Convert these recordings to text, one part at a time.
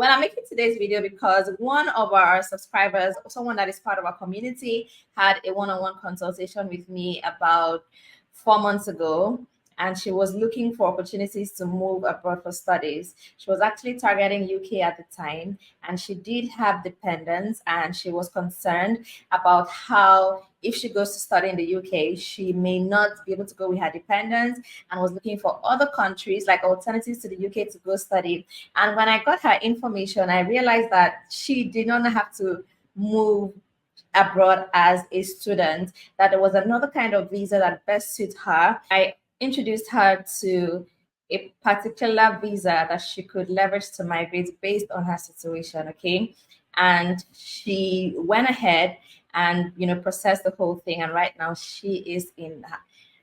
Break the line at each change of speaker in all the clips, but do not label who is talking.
Well, I'm making today's video because one of our subscribers, someone that is part of our community, had a one-on-one consultation with me about 4 months ago, and she was looking for opportunities to move abroad for studies. She was actually targeting UK at the time, and she did have dependents, and she was concerned about how if she goes to study in the UK, she may not be able to go with her dependents, and was looking for other countries like alternatives to the UK to go study. And when I got her information, I realized that she did not have to move abroad as a student, that there was another kind of visa that best suits her. I introduced her to a particular visa that she could leverage to migrate based on her situation. Okay. And she went ahead and processed the whole thing. And right now she is in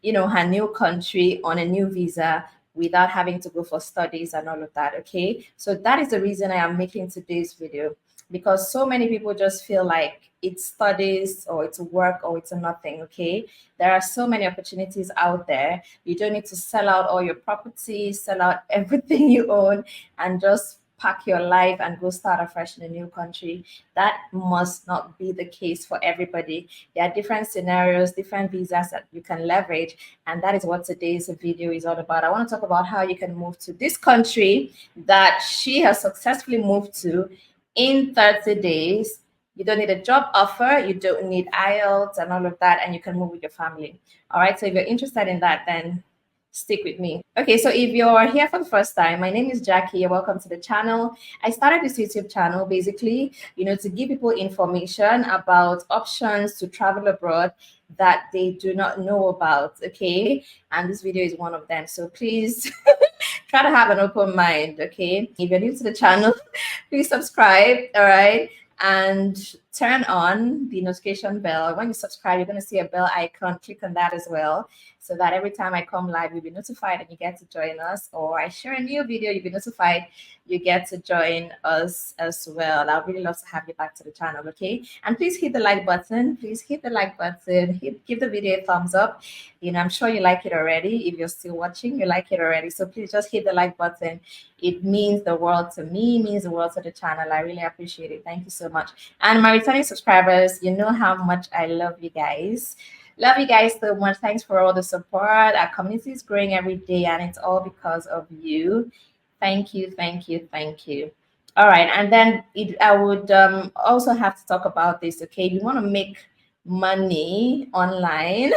her new country on a new visa without having to go for studies and all of that. Okay. So that is the reason I am making today's video, because so many people just feel like it's studies or it's work or it's nothing. Okay, there are so many opportunities out there. You don't need to sell out all your property, sell out everything you own, and just pack your life and go start afresh in a new country. That must not be the case for everybody. There are different scenarios, different visas that you can leverage, and that is what today's video is all about. I want to talk about how you can move to this country that she has successfully moved to in 30 days. You don't need a job offer, you don't need IELTS and all of that, and you can move with your family. All right, so if you're interested in that, then stick with me. Okay, so if you're here for the first time, my name is Jackie and welcome to the channel. I started this YouTube channel basically, to give people information about options to travel abroad that they do not know about. Okay, and this video is one of them, so please try to have an open mind. Okay, if you're new to the channel, please subscribe. All right, and turn on the notification bell. When you subscribe, you're going to see a bell icon. Click on that as well, so that every time I come live, you'll be notified and you get to join us, or I share a new video, you'll be notified, you get to join us as well. I'd really love to have you back to the channel. Okay, and please hit the like button. Please hit the like button. Give the video a thumbs up. I'm sure you like it already. If you're still watching, you like it already, so please just hit the like button. It means the world to me, means the world to the channel. I really appreciate it. Thank you so much. And my returning subscribers, you know how much I love you guys. Love you guys so much. Thanks for all the support. Our community is growing every day, and it's all because of you. Thank you, thank you, thank you. All right, and then I would also have to talk about this. Okay, if you want to make money online,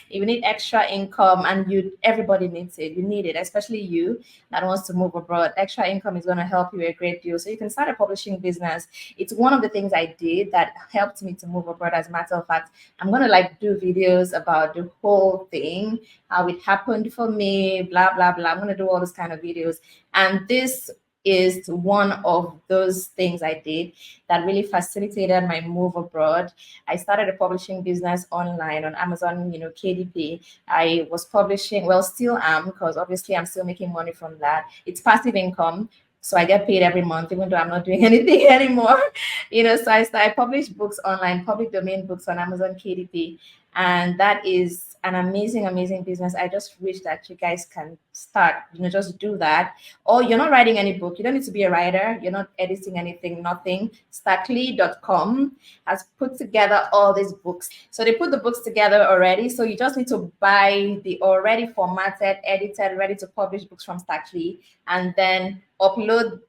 you need extra income, and everybody needs it. You need it, especially you that wants to move abroad. Extra income is going to help you a great deal. So you can start a publishing business. It's one of the things I did that helped me to move abroad. As a matter of fact, I'm going to do videos about the whole thing, how it happened for me, blah blah blah. I'm going to do all those kind of videos, and this is one of those things I did that really facilitated my move abroad. I started a publishing business online on Amazon, KDP. I was publishing, well, still am, because obviously I'm still making money from that. It's passive income. So I get paid every month, even though I'm not doing anything anymore. So I publish books online, public domain books on Amazon KDP. And that is an amazing, amazing business. I just wish that you guys can start, just do that. Or you're not writing any book. You don't need to be a writer. You're not editing anything, nothing. STACKLEE.com has put together all these books. So they put the books together already. So you just need to buy the already formatted, edited, ready to publish books from STACKLEE, and then upload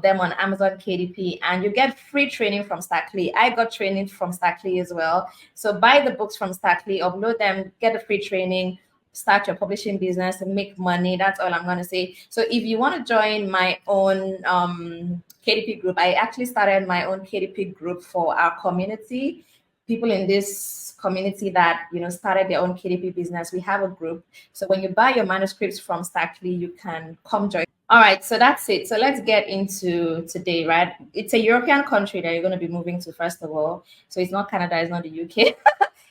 them on Amazon KDP, and you get free training from STACKLEE. I got training from STACKLEE as well. So buy the books from STACKLEE, upload them, get a free training, start your publishing business and make money. That's all I'm going to say. So if you want to join my own KDP group, I actually started my own KDP group for our community. People in this community that started their own KDP business, we have a group. So when you buy your manuscripts from STACKLEE, you can come join. All right, so that's it. So let's get into today, right? It's a European country that you're going to be moving to, first of all. So it's not Canada, it's not the UK.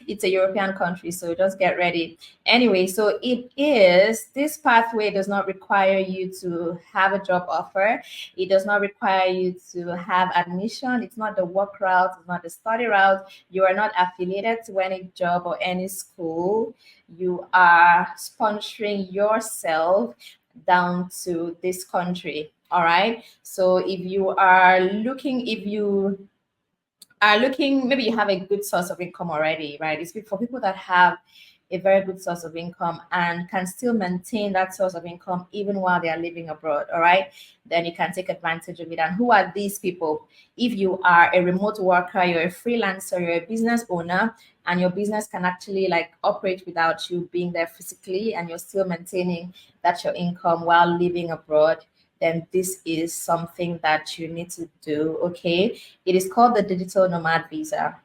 It's a European country, so just get ready. Anyway, so this pathway does not require you to have a job offer. It does not require you to have admission. It's not the work route, it's not the study route. You are not affiliated to any job or any school. You are sponsoring yourself down to this country. All right. So if you are looking, maybe you have a good source of income already, right? It's good for people that have a very good source of income and can still maintain that source of income even while they are living abroad. All right, then you can take advantage of it. And who are these people? If you are a remote worker, you're a freelancer, you're a business owner, and your business can actually like operate without you being there physically, and you're still maintaining that your income while living abroad, then this is something that you need to do. Okay, it is called the digital nomad visa.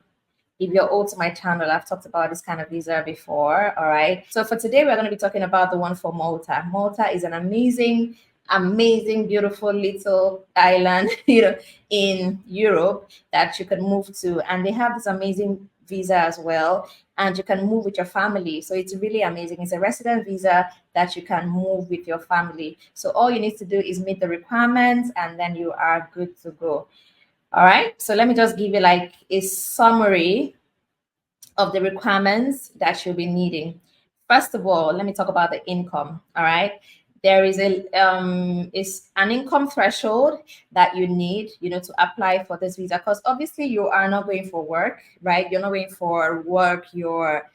If you're old to my channel, I've talked about this kind of visa before. All right. So for today, we're going to be talking about the one for Malta. Malta is an amazing, amazing, beautiful little island, in Europe that you can move to. And they have this amazing visa as well. And you can move with your family. So it's really amazing. It's a resident visa that you can move with your family. So all you need to do is meet the requirements and then you are good to go. All right, so let me just give you like a summary of the requirements that you'll be needing. First of all, let me talk about the income. All right, there is an income threshold that you need, to apply for this visa, because obviously you are not going for work, right? You're not going for work. You're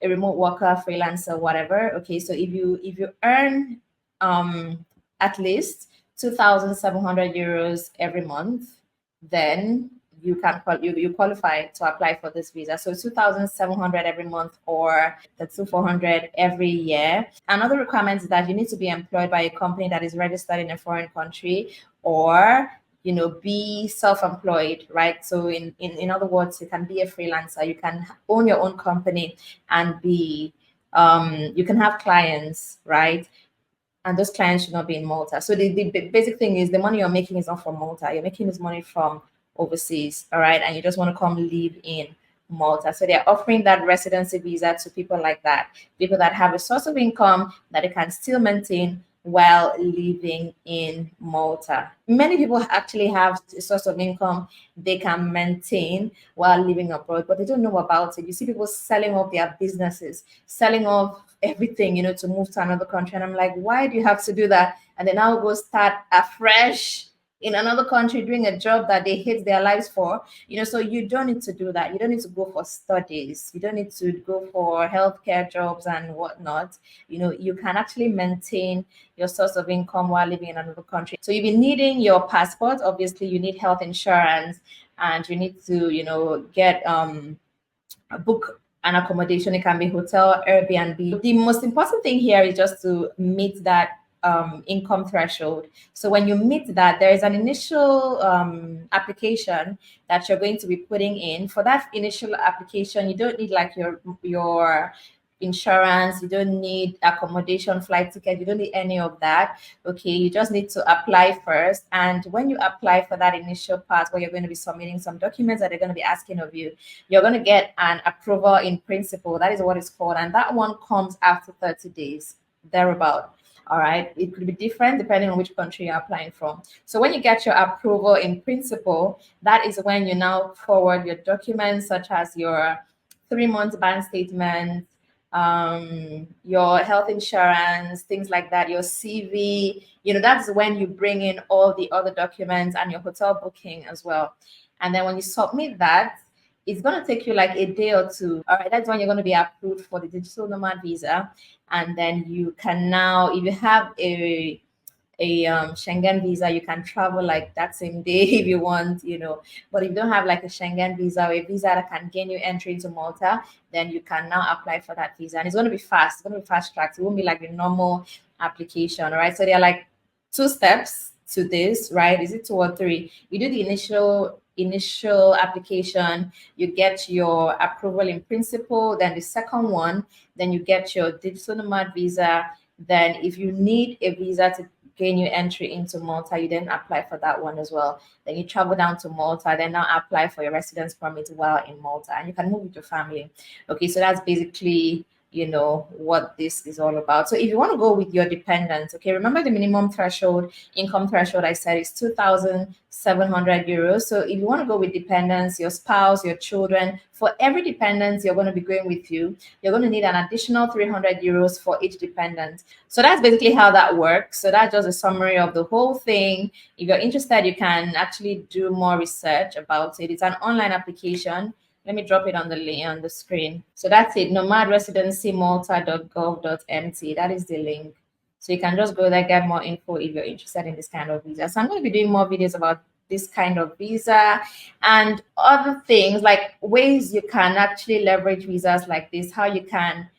a remote worker, freelancer, whatever. Okay, so if you earn at least 2,700 euros every month, then you qualify to apply for this visa. So 2,700 every month or the 2,400 every year. Another requirement is that you need to be employed by a company that is registered in a foreign country, or be self-employed, right? So in other words, you can be a freelancer, you can own your own company and be you can have clients, right? And those clients should not be in Malta. So the basic thing is the money you're making is not from Malta. You're making this money from overseas, all right? And you just want to come live in Malta. So they're offering that residency visa to people like that, people that have a source of income that they can still maintain while living in Malta. Many people actually have a source of income they can maintain while living abroad, but they don't know about it. You see people selling off their businesses, selling off everything, to move to another country. And I'm like, why do you have to do that? And then now go start afresh in another country doing a job that they hate their lives for. So you don't need to do that. You don't need to go for studies. You don't need to go for healthcare jobs and whatnot. You can actually maintain your source of income while living in another country. So you'll be needing your passport. Obviously, you need health insurance, and you need to, get a book an accommodation. It can be hotel, Airbnb. The most important thing here is just to meet that income threshold. So when you meet that, there is an initial application that you're going to be putting in. For that initial application, you don't need like your insurance, you don't need accommodation, flight ticket, you don't need any of that. Okay, you just need to apply first. And when you apply for that initial part where you're going to be submitting some documents that they're going to be asking of you, you're going to get an approval in principle. That is what it's called. And that one comes after 30 days, thereabout. All right, it could be different depending on which country you're applying from. So when you get your approval in principle, that is when you now forward your documents, such as your 3-month bank statement, your health insurance, things like that, your CV. That's when you bring in all the other documents and your hotel booking as well. And then when you submit that, it's going to take you like a day or two. All right, that's when you're going to be approved for the digital nomad visa. And then you can now, if you have a Schengen visa, you can travel like that same day if you want, But if you don't have like a Schengen visa or a visa that can gain you entry into Malta, then you can now apply for that visa. And it's going to be fast. It's going to be fast tracked. It won't be like the normal application, all right? So there are like 2 steps to this, right? Is it 2 or 3? You do the initial application, you get your approval in principle, then the second one, then you get your digital nomad visa. Then if you need a visa to gain you entry into Malta, you then apply for that one as well. Then you travel down to Malta, then now apply for your residence permit while in Malta, and you can move with your family. Okay, so that's basically you know, what this is all about. So if you want to go with your dependents, okay, remember the minimum income threshold I said is 2,700 euros. So if you want to go with dependents, your spouse, your children, for every dependent you're going to be going with you, you're going to need an additional 300 euros for each dependent. So that's basically how that works. So that's just a summary of the whole thing. If you're interested, you can actually do more research about it. It's an online application. Let me drop it on the screen. So that's it, nomadresidencymalta.gov.mt. That is the link. So you can just go there, get more info if you're interested in this kind of visa. So I'm going to be doing more videos about this kind of visa and other things, like ways you can actually leverage visas like this, how you can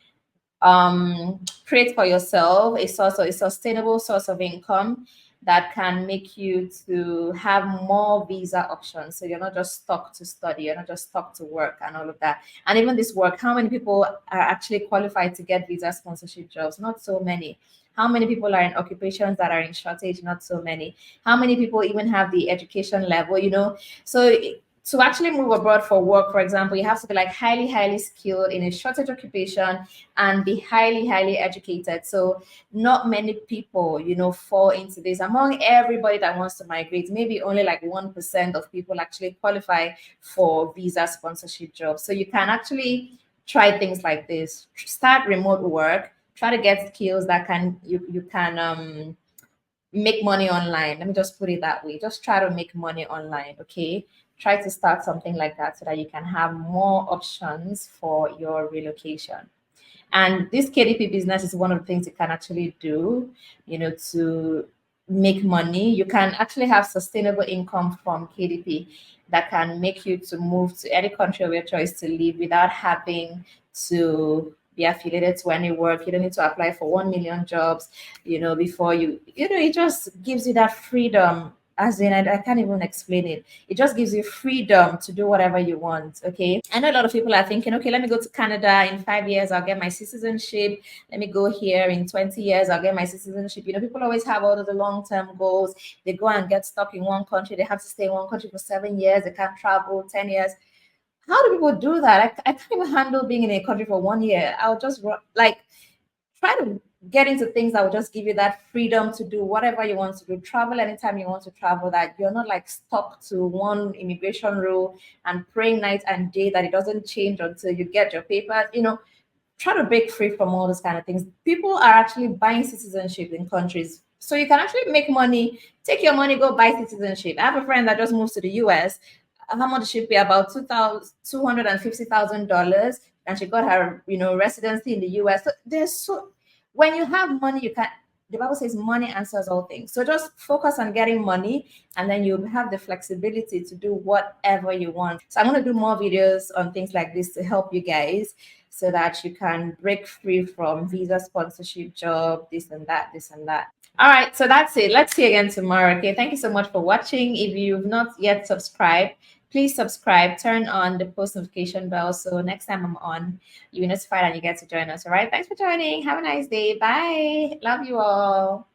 create for yourself a sustainable source of income that can make you to have more visa options. So you're not just stuck to study, you're not just stuck to work and all of that. And even this work, how many people are actually qualified to get visa sponsorship jobs? Not so many. How many people are in occupations that are in shortage? Not so many. How many people even have the education level, you know? So to actually move abroad for work, for example, you have to be like highly skilled in a shortage occupation and be highly educated. So not many people, you know, fall into this. Among everybody that wants to migrate, maybe only like 1% of people actually qualify for visa sponsorship jobs. So you can actually try things like this. Start remote work, try to get skills that you can make money online. Let me just put it that way. Just try to make money online, okay? Try to start something like that so that you can have more options for your relocation. And this KDP business is one of the things you can actually do, you know, to make money. You can actually have sustainable income from KDP that can make you to move to any country of your choice to live without having to be affiliated to any work. You don't need to apply for 1 million jobs, you know, before you know, it just gives you that freedom. As in, I can't even explain it. It just gives you freedom to do whatever you want. Okay. I know a lot of people are thinking, okay, let me go to Canada in 5 years, I'll get my citizenship. Let me go here in 20 years, I'll get my citizenship. You know, people always have all of the long-term goals. They go and get stuck in one country. They have to stay in one country for 7 years. They can't travel 10 years. How do people do that? I can't even handle being in a country for 1 year. I'll just like try to get into things that will just give you that freedom to do whatever you want to do, travel anytime you want to travel, that you're not like stuck to one immigration rule and praying night and day that it doesn't change until you get your papers. You know, try to break free from all those kind of things. People are actually buying citizenship in countries, so you can actually make money. Take your money, go buy citizenship. I have a friend that just moved to the US. How much did she pay? About $250,000, and she got her, you know, residency in the US. So when you have money, you can. The Bible says money answers all things. So just focus on getting money, and then you have the flexibility to do whatever you want. So I'm going to do more videos on things like this to help you guys, so that you can break free from visa sponsorship job, this and that. All right, so that's it. Let's see again tomorrow. Okay, thank you so much for watching. If you've not yet subscribed, please subscribe, turn on the post notification bell, so next time I'm on, you're notified and you get to join us. All right, thanks for joining. Have a nice day. Bye. Love you all.